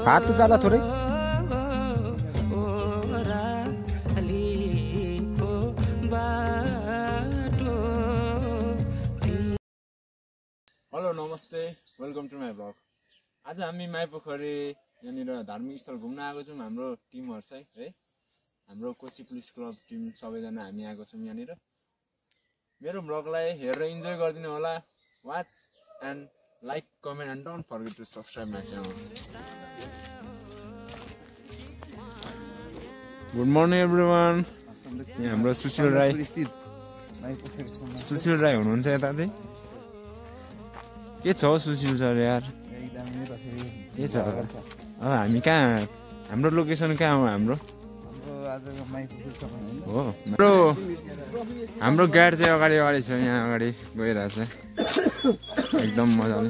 हात तो ज्यादा थोरै हेलो नमस्ते वेलकम टु माई ब्लग। आज हामी माइपोखरी यहाँनिर धार्मिक स्थल घुम्न आएको छौँ। हाम्रो टिमहरु चाहिँ है हाम्रो कोशी पुलिस क्लब टिम सबैजना हामी आएको छौँ यहाँनिर। मेरो ब्लगलाई हेरेर इन्जोय गरिदिनु होला। Watch and like comment and don't forget to subscribe my channel. Good morning everyone. यहाँ हाम्रो सुशील राई हुनुहुन्छ यता चाहिँ। के छ हौ सुशील सर यार? के छ अब हामी कहाँ हाम्रो लोकेसन कहाँ हो? हाम्रो हो हाम्रो गाडी चाहिँ अगाडि अगाडि छ। यहाँ अगाडि गइरहेछ एकदम मजाले।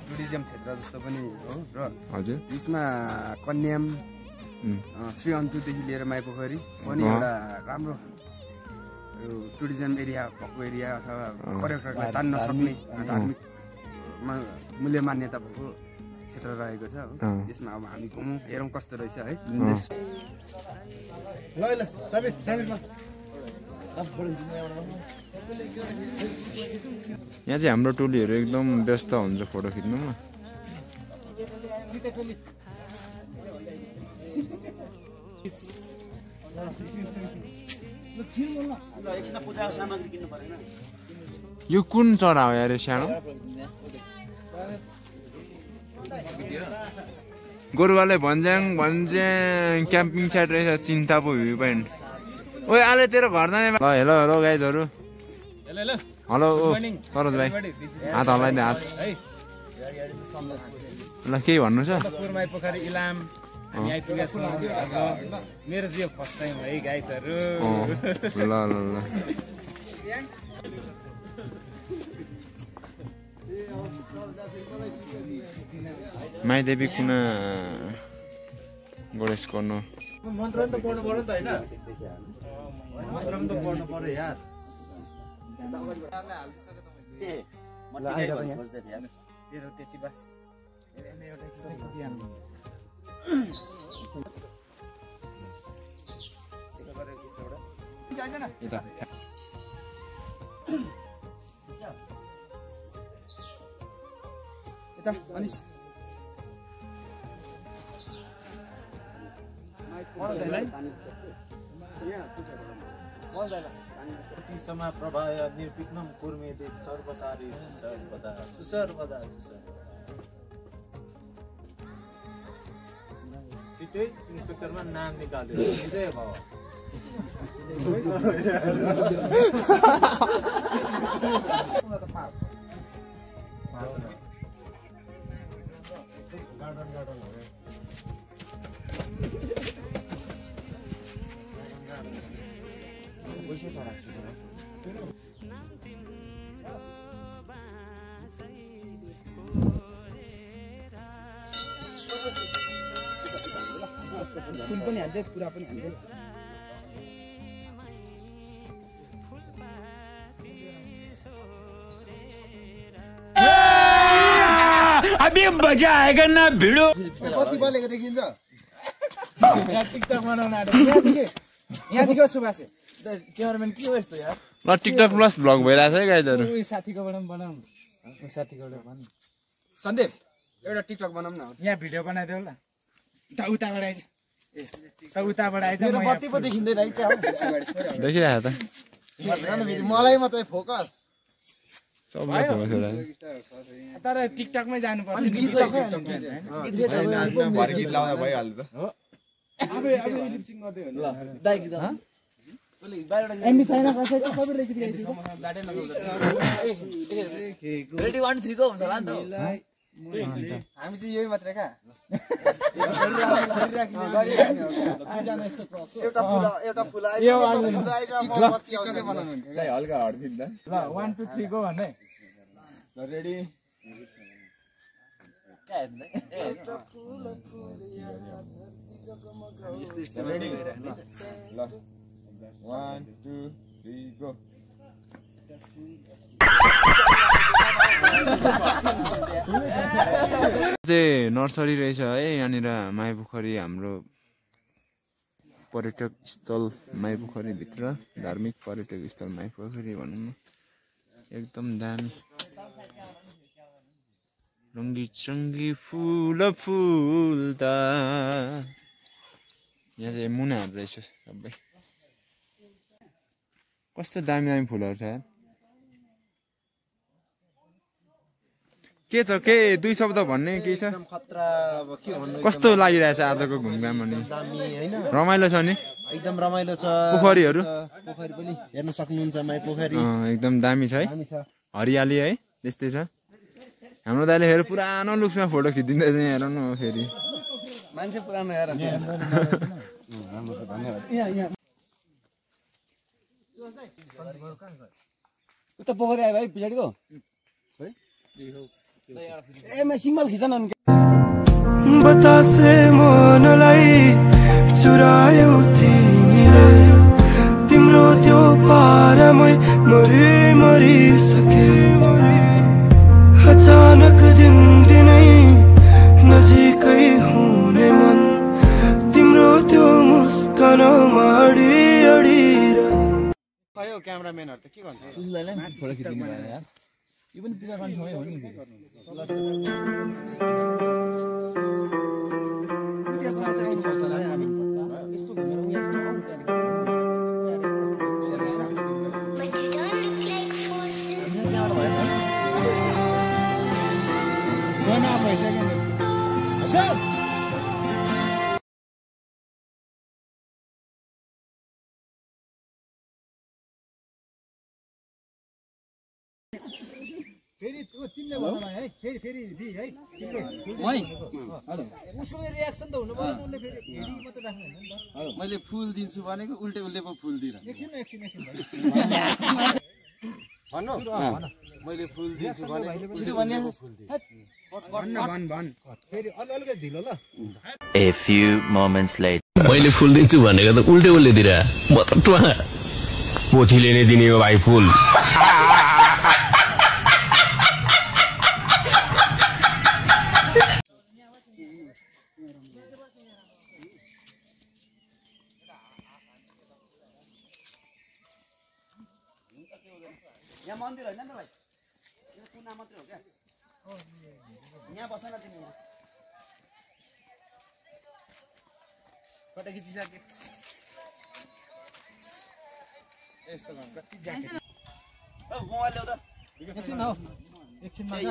टुरिज्म क्षेत्र जस्तो पनि हो र हजुर यसमा कन्याम श्री अन्तुदेखि लिएर माइपोखरी पनि एउटा राम्रो टुरिज्म एरिया भएको एरिया अथवा पर्यटकलाई तान्न सक्ने धार्मिक मूल्य मान्यता भएको क्षेत्र रहेको छ। यसमा अब हामी घुमौँ हेरौँ कस्तो रहेछ है। यहाँ चाहिँ हाम्रो टोलीहरू एकदम व्यस्त हुन्छ फोटो खिच्नुमा। यो कुन चरा हो यार सानो? गोरुवाले भन्ज्याङ क्याम्पिङ साइट रहेछ चिन्तापो भ्यू पोइन्ट। ओए आले तेरो घर जाने। ल हेलो हेलो गाइजहरु। हेलो सरोज भाइ हात हल्लाइदे हात। ल के भन्नु छ? माइपोखरी इलाम हामी आइपुगेका छौँ। मेरो चाहिँ फर्स्ट टाइम है गाइजहरु। ल ल ल माइदेवी कुना गणेश कर्नु मन्त्र त पढ्नु पर्यो नि त हैन? मन्त्र पनि त पढ्नु पर्यो यार। तेरो त्यति बस एउटा समा प्रभाय निर्विघ्नं कुर्मेते सर्वकार्ये सर्वदा सुसर्वदा सिटै इन्स्पेक्टरमा नाम निकाल्यो विजय भव। फुल पनि हाल्दै पुरा पनि हाल्दै। अभी मजा आएगा ना भिडो। कति बलेको देखिन्छ? टिकटक बनाउन आएको यहाँदेखि सुबासे क्यामेराम्यान के हो यस्तो यार? ल टिकटक प्लस भ्लग भइरहेछ है गाइजहरु। साथीकोबाट पनि बनाऊ। साथीकोबाट भन सन्दीप एउटा टिकटक बनाउँ न। यहाँ भिडियो बनाइदेऊ ल। उताबाट आइज उताबाट आइज। मेरो बत्ती पो देखिँदैन है क्या हो? देखिरहेछ त मलाई मात्रै फोकस। तर टिकटकमै जानुपर्छ। गीत लाउँदा भइहाल्यो त। एमबी छैन कसै त सबै रेखित रेडी 1 3 को हुन्छ होला नि त। हामी चाहिँ यही मात्रै क्या? एउटा फुल हल्का हड्दिन त। ल 1 2 3 को भन्दै ल रेडी रेडी ल 1 2 3 गो चाहिँ नर्सरी रहेछ है यहाँनिर माइपोखरी हाम्रो पर्यटक स्थल माइपोखरी भित्र धार्मिक पर्यटक स्थल माइपोखरी भनौँ न एकदम दामी रङ्गी चङ्गी फुल फुल्दा यहाँ चाहिँ मुनाहरू रहेछ सबै कस्तो दामी दामी फुलहरू छ यार के छ के दुई शब्द भन्ने के छ कस्तो लागिरहेछ आजको घुमघाम अनि रमाइलो छ नि एकदम रमाइलो छ पोखरीहरू पोखरी पनि हेर्न सक्नुहुन्छ माइ पोखरी एकदम दामी छ है हरियाली है त्यस्तै छ हाम्रो दाइले फेरि पुरानो लुक्समा फोटो खिचिदिँदैछ हेर न फेरि मान्छे पुरानो हेर उता पोखरी आयो भाइ पछाडिको ए म सिंगल खिचन बतासे मनलाई चुरायौ तिमीले तिम्रो त्यो पारामै मरि मरिसके अचानक दिनदिनै नजिकै हुने मन तिम्रो त्यो मुस्कानमा अडी अडिर खयो क्यामेराम्यानहरु त के भन्छ सुजलाई फोटो खिच्दिनु भएन यार यो पनि पूजा गर्ने ठाउँ हो नि फेरि तिमीले भन्नु है फेरि दि है तिमीले उसको रियाक्सन त हुनु पर्यो उले फेरि हेडी मात्र राख्नु हैन नि त मैले फुल दिन्छु भनेको उल्टे उल्टे पो फुल दिरा एकछिन भन्नु मैले फुल दिन्छु भने छिटो भन्ने भन फेरि अलि ढिलो ल A few moments later मैले फुल दिन्छु भनेको त उल्टे उल्टे दिरा म त टुवा पोथीले नै दिने हो भाइ फुल यहाँ मन्दिर हैन नि त भाइ यो कुना मात्रै हो क्या यहाँ बस्न तिमी फोटो खिचिसके यस्तो गर्न कति ज्याकेट मोबाइल ल्याउ त एकछिन हो एकछिन मात्र